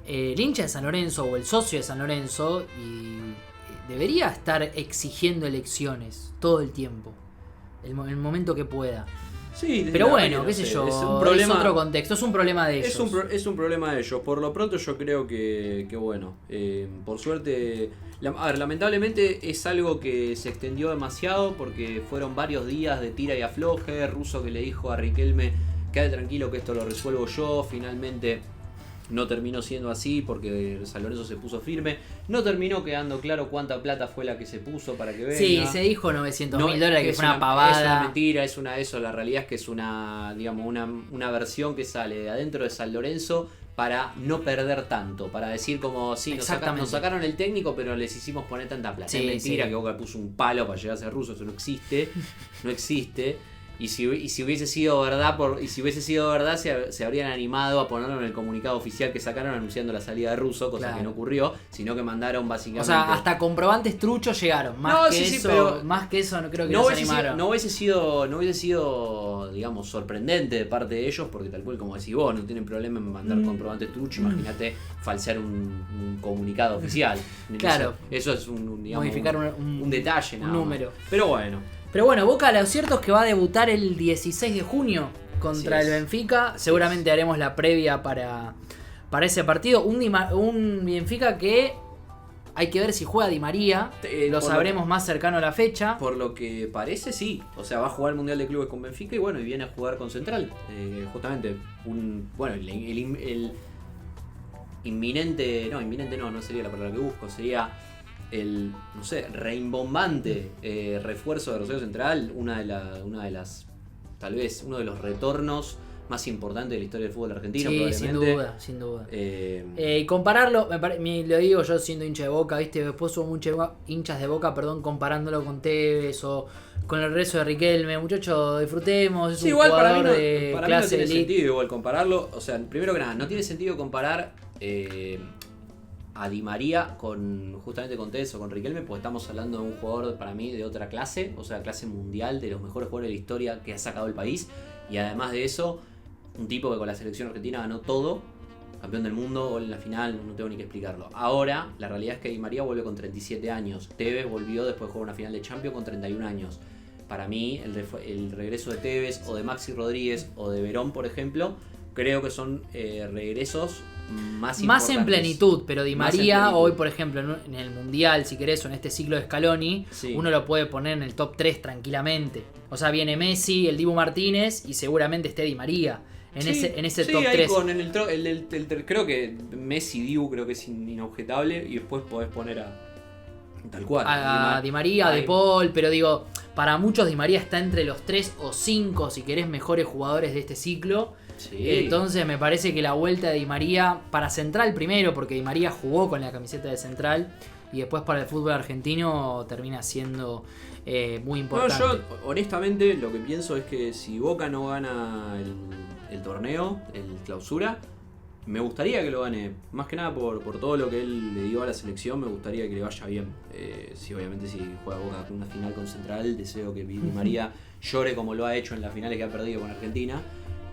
B: El hincha de San Lorenzo o el socio de San Lorenzo debería estar exigiendo elecciones todo el tiempo, el momento que pueda.
A: Sí,
B: pero bueno, qué sé yo, es otro contexto, es un problema de ellos.
A: Es un problema de ellos. Por lo pronto yo creo que bueno, por suerte, lamentablemente es algo que se extendió demasiado porque fueron varios días de tira y afloje. Russo que le dijo a Riquelme, quédate tranquilo que esto lo resuelvo yo. Finalmente no terminó siendo así porque San Lorenzo se puso firme. No terminó quedando claro cuánta plata fue la que se puso para que venga.
B: Sí, se dijo $900.000, que fue una pavada.
A: Es una mentira, eso. La realidad es que es una versión que sale de adentro de San Lorenzo para no perder tanto. Para decir como, sí, nos sacaron el técnico, pero les hicimos poner tanta plata. Es mentira que Boca puso un palo para llegar a ser Russo, eso no existe. No existe. Y si hubiese sido verdad, se habrían animado a ponerlo en el comunicado oficial que sacaron anunciando la salida de Russo, cosa que no ocurrió, sino que mandaron básicamente.
B: O sea, hasta comprobantes truchos llegaron. Más que eso no creo que no se animaron.
A: No hubiese sido, digamos, sorprendente de parte de ellos, porque tal cual como decís vos, no tienen problema en mandar comprobantes truchos. Imagínate falsear un comunicado oficial.
B: Claro.
A: Eso es
B: modificar
A: un detalle,
B: un número.
A: Pero bueno,
B: Boca lo cierto es que va a debutar el 16 de junio contra el Benfica. Seguramente haremos la previa para ese partido. Un Benfica que hay que ver si juega Di María. Lo sabremos más cercano a la fecha.
A: Por lo que parece, sí. O sea, va a jugar el Mundial de Clubes con Benfica y bueno, y viene a jugar con Central. Justamente, el inminente no sería la palabra que busco. Sería el, no sé, reimbombante refuerzo de Rosario Central, tal vez uno de los retornos más importantes de la historia del fútbol argentino,
B: sí,
A: probablemente.
B: sin duda. Y compararlo, lo digo yo siendo hincha de Boca, ¿viste? Después hubo muchos hinchas de Boca, comparándolo con Tevez o con el regreso de Riquelme. Muchachos, disfrutemos, es un
A: igual
B: jugador
A: para
B: de
A: mí
B: clase
A: no tiene
B: elite.
A: sentido igual compararlo. O sea, primero que nada, no tiene sentido comparar a Di María justamente con Tevez o con Riquelme, porque estamos hablando de un jugador para mí de otra clase, o sea, clase mundial, de los mejores jugadores de la historia que ha sacado el país, y además de eso, un tipo que con la selección argentina ganó todo, campeón del mundo, gol en la final, no tengo ni que explicarlo. Ahora, la realidad es que Di María vuelve con 37 años, Tevez volvió después de jugar una final de Champions con 31 años. Para mí, el regreso de Tevez o de Maxi Rodríguez o de Verón, por ejemplo, creo que son regresos más
B: en plenitud, pero Di María hoy, por ejemplo, en el Mundial, si querés, o en este ciclo de Scaloni, uno lo puede poner en el top 3 tranquilamente. O sea, viene Messi, el Dibu Martínez y seguramente esté Di María en ese top 3.
A: Creo que Messi, Dibu creo que es inobjetable, y después podés poner Tal cual.
B: A Di María, a De Paul, pero digo, para muchos Di María está entre los 3 o 5, si querés, mejores jugadores de este ciclo.
A: Sí.
B: Entonces me parece que la vuelta de Di María para Central primero, porque Di María jugó con la camiseta de Central, y después para el fútbol argentino termina siendo muy importante.
A: No, yo honestamente lo que pienso es que si Boca no gana el torneo, el clausura, me gustaría que lo gane, más que nada por todo lo que él le dio a la selección, me gustaría que le vaya bien. Obviamente si juega Boca una final con Central, deseo que Di María llore como lo ha hecho en las finales que ha perdido con Argentina.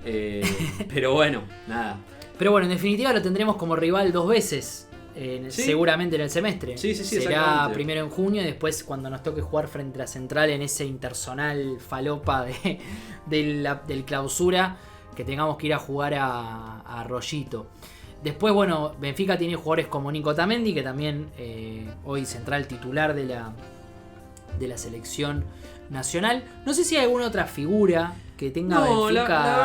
A: Pero bueno, nada.
B: Pero bueno, en definitiva lo tendremos como rival 2 veces.
A: ¿Sí?
B: Seguramente en el semestre.
A: Sí,
B: será primero en junio y después cuando nos toque jugar frente a Central en ese intersonal falopa del clausura, que tengamos que ir a jugar a Rollito. Después, bueno, Benfica tiene jugadores como Nico Tamendi, que también hoy central titular de la selección nacional. No sé si hay alguna otra figura que tenga Benfica.
A: La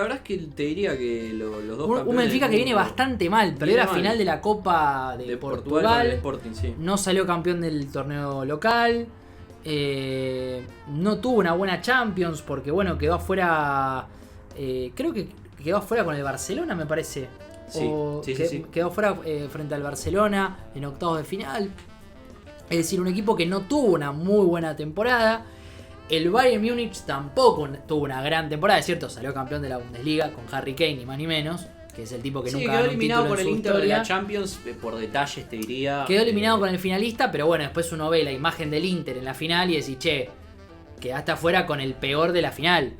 A: verdad es que te diría que los dos campeones.
B: Un Benfica que viene bastante mal. Perdió la final de la Copa de Portugal.
A: Con el Sporting, sí.
B: No salió campeón del torneo local. No tuvo una buena Champions porque, bueno, quedó afuera. Creo que quedó afuera con el Barcelona, me parece.
A: Sí.
B: Quedó afuera frente al Barcelona en octavos de final. Es decir, un equipo que no tuvo una muy buena temporada. El Bayern Múnich tampoco tuvo una gran temporada, es cierto, salió campeón de la Bundesliga con Harry Kane, ni más ni menos, que es el tipo que nunca
A: quedó
B: ganó un
A: eliminado
B: título
A: por
B: en
A: el
B: su
A: Inter de
B: historia.
A: la Champions, por detalles te diría.
B: Quedó eliminado con el finalista, pero bueno, después uno ve la imagen del Inter en la final y decís, che, quedaste afuera con el peor de la final.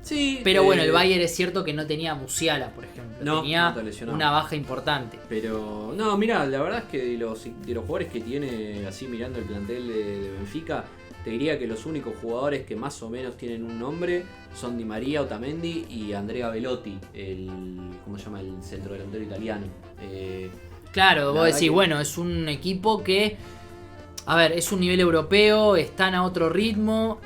A: Sí.
B: Pero bueno, el Bayern es cierto que no tenía a Musiala, por ejemplo.
A: No,
B: tenía
A: no lesionado.
B: una baja importante.
A: Pero, no, mirá, la verdad es que de los jugadores que tiene, así mirando el plantel de Benfica, te diría que los únicos jugadores que más o menos tienen un nombre son Di María, Otamendi y Andrea Belotti, ¿cómo se llama? El centrodelantero italiano.
B: Claro, vos decís, bueno, es un equipo que, a ver, es un nivel europeo, están a otro ritmo,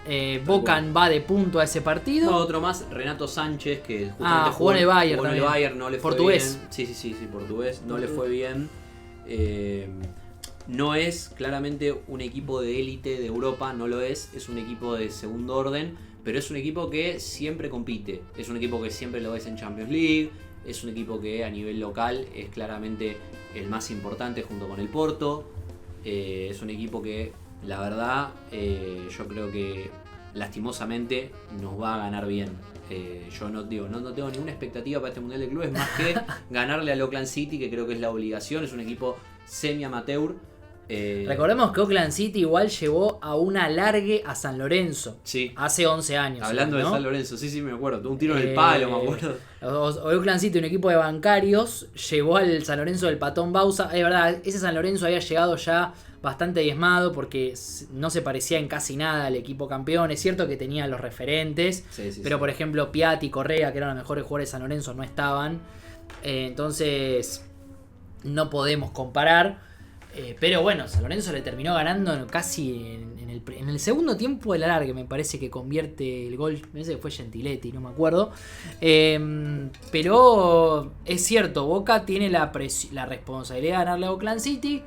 B: Boca va de punto a ese partido.
A: No, otro más, Renato Sánchez, que justamente
B: jugó en el Bayern
A: jugó en el Bayern, no le fue
B: portugués.
A: bien. Sí, portugués, no le fue bien. No es claramente un equipo de élite de Europa, no lo es un equipo de segundo orden, pero es un equipo que siempre compite, es un equipo que siempre lo ves en Champions League, es un equipo que a nivel local es claramente el más importante junto con el Porto, es un equipo que la verdad yo creo que lastimosamente nos va a ganar bien. Yo no tengo ninguna expectativa para este Mundial de Clubes más que ganarle al Auckland City, que creo que es la obligación, es un equipo semi-amateur.
B: Recordemos que Auckland City igual llevó a un alargue a San Lorenzo.
A: Sí.
B: Hace 11 años.
A: Hablando
B: ¿no?
A: de San Lorenzo, sí, me acuerdo. Tuvo un tiro en el palo, me acuerdo.
B: Auckland City, un equipo de bancarios, llevó al San Lorenzo del Patón Bausa. Es verdad, ese San Lorenzo había llegado ya bastante diezmado porque no se parecía en casi nada al equipo campeón. Es cierto que tenía los referentes, pero por ejemplo Piatti y Correa, que eran los mejores jugadores de San Lorenzo, no estaban. Entonces no podemos comparar. Pero bueno, San Lorenzo le terminó ganando casi en el segundo tiempo del alargue. Me parece que convierte el gol. Me parece que fue Gentiletti, no me acuerdo. Pero es cierto, Boca tiene la responsabilidad de ganarle a Auckland City.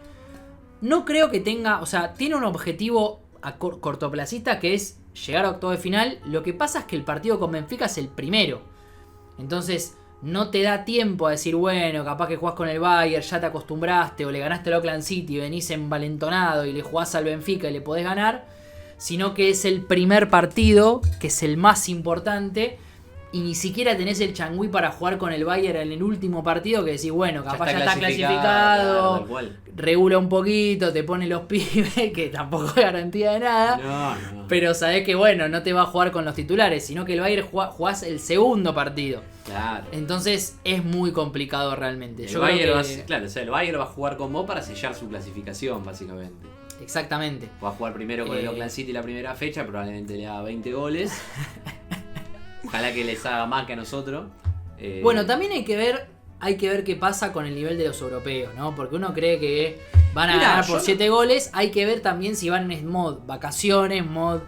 B: No creo que tenga. O sea, tiene un objetivo cortoplacista que es llegar a octavos de final. Lo que pasa es que el partido con Benfica es el primero. Entonces no te da tiempo a decir, bueno, capaz que jugás con el Bayern, ya te acostumbraste, o le ganaste al Auckland City, venís envalentonado y le jugás al Benfica y le podés ganar, sino que es el primer partido, que es el más importante, y ni siquiera tenés el changüí para jugar con el Bayern en el último partido, que decís, bueno, capaz ya está clasificado, regula un poquito, te pone los pibes, que tampoco es garantía de nada,
A: no.
B: Pero sabés que, bueno, no te va a jugar con los titulares, sino que el Bayern jugás el segundo partido.
A: Claro.
B: Entonces es muy complicado realmente.
A: El Bayern va a jugar con vos para sellar su clasificación, básicamente.
B: Exactamente.
A: Va a jugar primero con el Auckland City la primera fecha, probablemente le haga 20 goles. Ojalá que les haga más que a nosotros.
B: Bueno, también hay que ver qué pasa con el nivel de los europeos, ¿no? Porque uno cree que Van a ganar por 7 goles. Hay que ver también si van en mod vacaciones, mod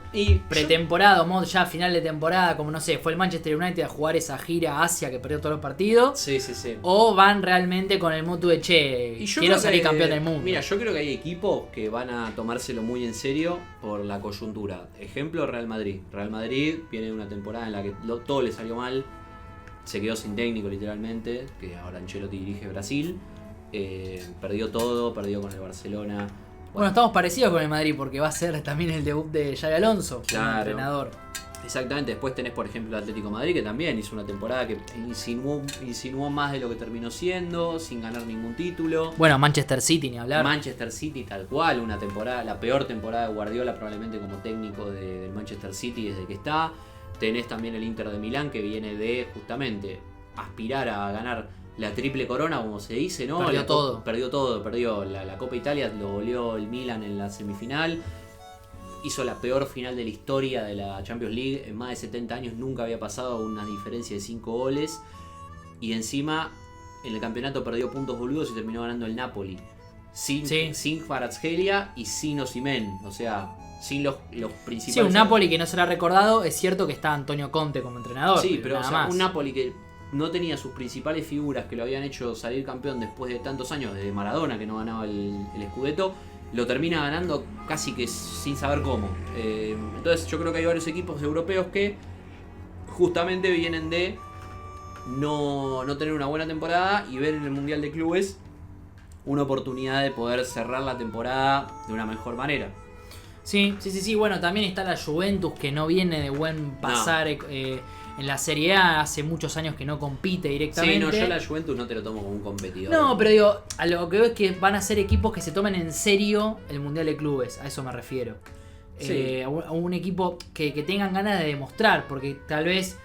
B: pretemporada, mod ya final de temporada, como no sé, fue el Manchester United a jugar esa gira a Asia que perdió todos los partidos.
A: Sí.
B: O van realmente con el motu de che, quiero salir campeón del mundo.
A: Mira, yo creo que hay equipos que van a tomárselo muy en serio por la coyuntura. Ejemplo, Real Madrid. Real Madrid viene de una temporada en la que todo le salió mal. Se quedó sin técnico literalmente, que ahora Ancelotti dirige Brasil. Perdió todo, perdió con el Barcelona.
B: Bueno, estamos parecidos con el Madrid porque va a ser también el debut de Xabi Alonso como entrenador.
A: Exactamente, después tenés por ejemplo el Atlético de Madrid, que también hizo una temporada que insinuó más de lo que terminó siendo, sin ganar ningún título.
B: Bueno, Manchester City ni hablar.
A: Manchester City tal cual, una temporada, la peor temporada de Guardiola probablemente como técnico del Manchester City desde que está. Tenés también el Inter de Milán, que viene de justamente aspirar a ganar la triple corona, como se dice, ¿no?
B: Perdió todo.
A: Perdió la Copa Italia, lo goleó el Milan en la semifinal. Hizo la peor final de la historia de la Champions League. En más de 70 años nunca había pasado una diferencia de 5 goles. Y encima en el campeonato perdió puntos boludos y terminó ganando el Napoli. Sin Kvaratskhelia y sin Osimhen. O sea, sin los principales.
B: Sí, un Napoli que no será recordado. Es cierto que está Antonio Conte como entrenador.
A: Sí, pero
B: nada
A: o sea,
B: más.
A: Un Napoli que no tenía sus principales figuras que lo habían hecho salir campeón después de tantos años, de Maradona que no ganaba el Scudetto. Lo termina ganando casi que sin saber cómo. Entonces yo creo que hay varios equipos europeos que justamente vienen de no tener una buena temporada y ver en el Mundial de Clubes una oportunidad de poder cerrar la temporada de una mejor manera.
B: Sí. Bueno, también está la Juventus, que no viene de buen pasar en la Serie A. Hace muchos años que no compite directamente.
A: Sí, no, yo la Juventus no te lo tomo como un competidor.
B: No, pero digo, a lo que veo es que van a ser equipos que se tomen en serio el Mundial de Clubes. A eso me refiero.
A: Sí.
B: A un equipo que tengan ganas de demostrar. Porque tal vez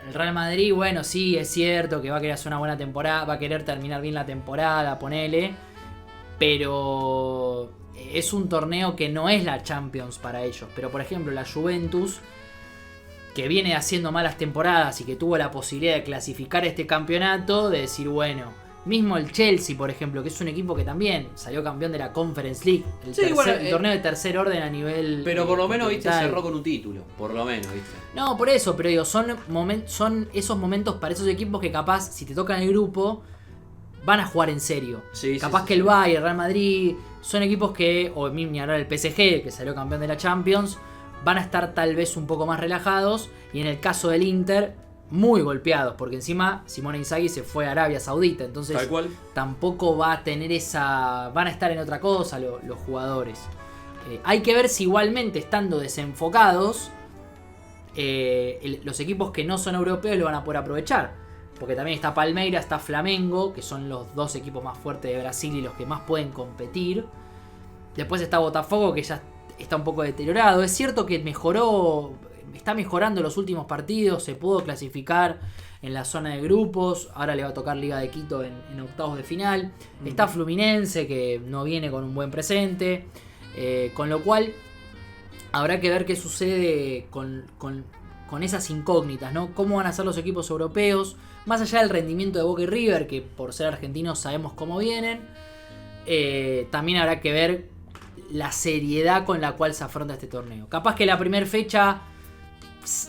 B: el Real Madrid, bueno, sí, es cierto que va a querer hacer una buena temporada, va a querer terminar bien la temporada, ponele. Pero es un torneo que no es la Champions para ellos. Pero por ejemplo la Juventus, que viene haciendo malas temporadas y que tuvo la posibilidad de clasificar este campeonato, de decir, bueno, mismo el Chelsea, por ejemplo, que es un equipo que también salió campeón de la Conference League, el torneo de tercer orden a nivel.
A: Pero por lo menos, viste, cerró con un título, por lo menos, viste.
B: No, por eso, pero digo, son esos momentos para esos equipos que capaz, si te tocan el grupo, van a jugar en serio. Capaz que el Bayern, el Real Madrid, son equipos que, o ni hablar el PSG, que salió campeón de la Champions, van a estar tal vez un poco más relajados. Y en el caso del Inter, muy golpeados, porque encima Simone Inzaghi se fue a Arabia Saudita, entonces
A: tal cual.
B: Tampoco va a tener esa. Van a estar en otra cosa los jugadores. Hay que ver si igualmente, estando desenfocados, los equipos que no son europeos lo van a poder aprovechar. Porque también está Palmeiras, está Flamengo, que son los dos equipos más fuertes de Brasil y los que más pueden competir. Después está Botafogo, que ya está un poco deteriorado. Es cierto que está mejorando los últimos partidos, se pudo clasificar en la zona de grupos. Ahora le va a tocar Liga de Quito en octavos de final. Está Fluminense, que no viene con un buen presente. Con lo cual habrá que ver qué sucede con esas incógnitas, ¿no? Cómo van a ser los equipos europeos, más allá del rendimiento de Boca y River, que por ser argentinos sabemos cómo vienen. También habrá que ver la seriedad con la cual se afronta este torneo. Capaz que la primera fecha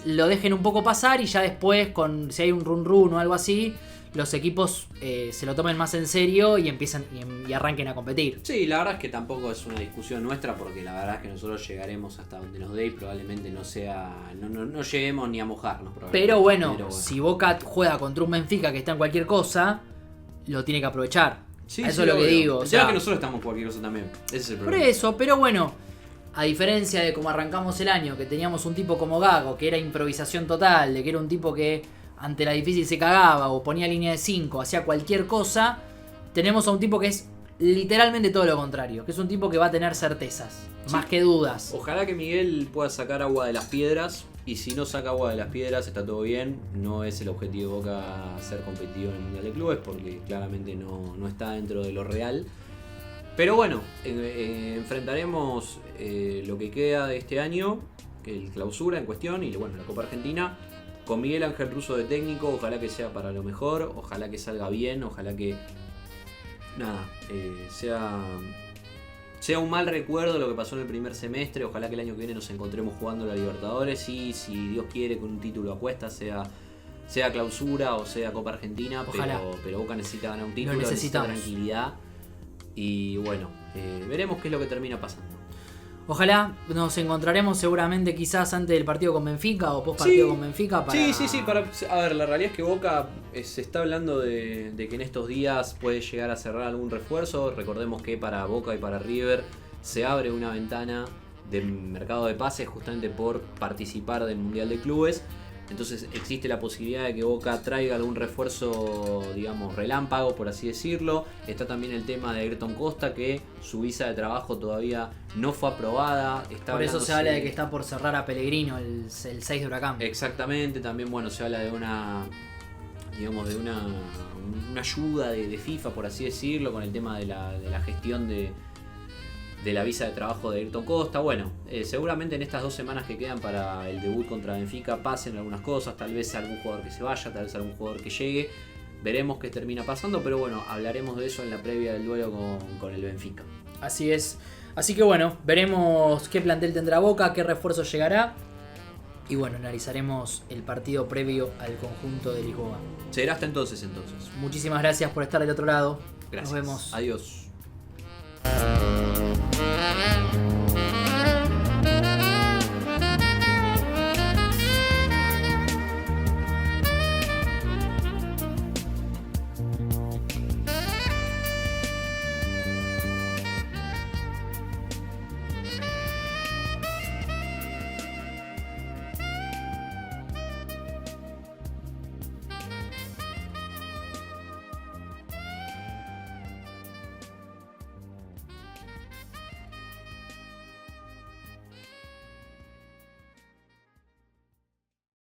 B: lo dejen un poco pasar y ya después, si hay un run o algo así, los equipos se lo tomen más en serio y empiezan y arranquen a competir.
A: Sí, la verdad es que tampoco es una discusión nuestra, porque la verdad es que nosotros llegaremos hasta donde nos dé y probablemente no lleguemos ni a mojarnos.
B: Pero bueno, si Boca juega contra un Benfica que está en cualquier cosa, lo tiene que aprovechar.
A: Sí,
B: eso es lo que digo.
A: O sea que nosotros estamos en cualquier cosa también. Ese es el problema.
B: Por eso, pero bueno, a diferencia de como arrancamos el año, que teníamos un tipo como Gago, que era improvisación total, de que era un tipo que ante la difícil se cagaba o ponía línea de 5, hacía cualquier cosa, tenemos a un tipo que es literalmente todo lo contrario, que es un tipo que va a tener certezas, más que dudas.
A: Ojalá que Miguel pueda sacar agua de las piedras, y si no saca agua de las piedras está todo bien. No es el objetivo de Boca ser competitivo en el Mundial de Clubes, porque claramente no está dentro de lo real. Pero bueno, enfrentaremos lo que queda de este año, el clausura en cuestión, y bueno, la Copa Argentina, con Miguel Ángel Russo de técnico. Ojalá que sea para lo mejor, ojalá que salga bien, ojalá que sea sea un mal recuerdo lo que pasó en el primer semestre. Ojalá que el año que viene nos encontremos jugando la Libertadores y si Dios quiere con un título a cuesta, sea Clausura o sea Copa Argentina, pero Boca necesita ganar un título, necesita tranquilidad y bueno, veremos qué es lo que termina pasando.
B: Ojalá nos encontraremos seguramente quizás antes del partido con Benfica o post partido con Benfica.
A: Sí. A ver, la realidad es que Boca se está hablando de que en estos días puede llegar a cerrar algún refuerzo. Recordemos que para Boca y para River se abre una ventana de mercado de pases justamente por participar del Mundial de Clubes. Entonces existe la posibilidad de que Boca traiga algún refuerzo, digamos, relámpago, por así decirlo. Está también el tema de Ayrton Costa, que su visa de trabajo todavía no fue aprobada.
B: Por eso se habla de que está por cerrar a Pellegrino el 6 de Huracán.
A: Exactamente, también bueno, se habla de una ayuda de FIFA, por así decirlo, con el tema de la gestión de la visa de trabajo de Ayrton Costa. Bueno, seguramente en estas 2 semanas que quedan para el debut contra Benfica pasen algunas cosas, tal vez algún jugador que se vaya, tal vez algún jugador que llegue, veremos qué termina pasando, pero bueno, hablaremos de eso en la previa del duelo con el Benfica.
B: Así es, así que bueno, veremos qué plantel tendrá Boca, qué refuerzo llegará y bueno, analizaremos el partido previo al conjunto de Lisboa.
A: Será hasta entonces.
B: Muchísimas gracias por estar del otro lado.
A: Gracias.
B: Nos vemos.
A: Adiós.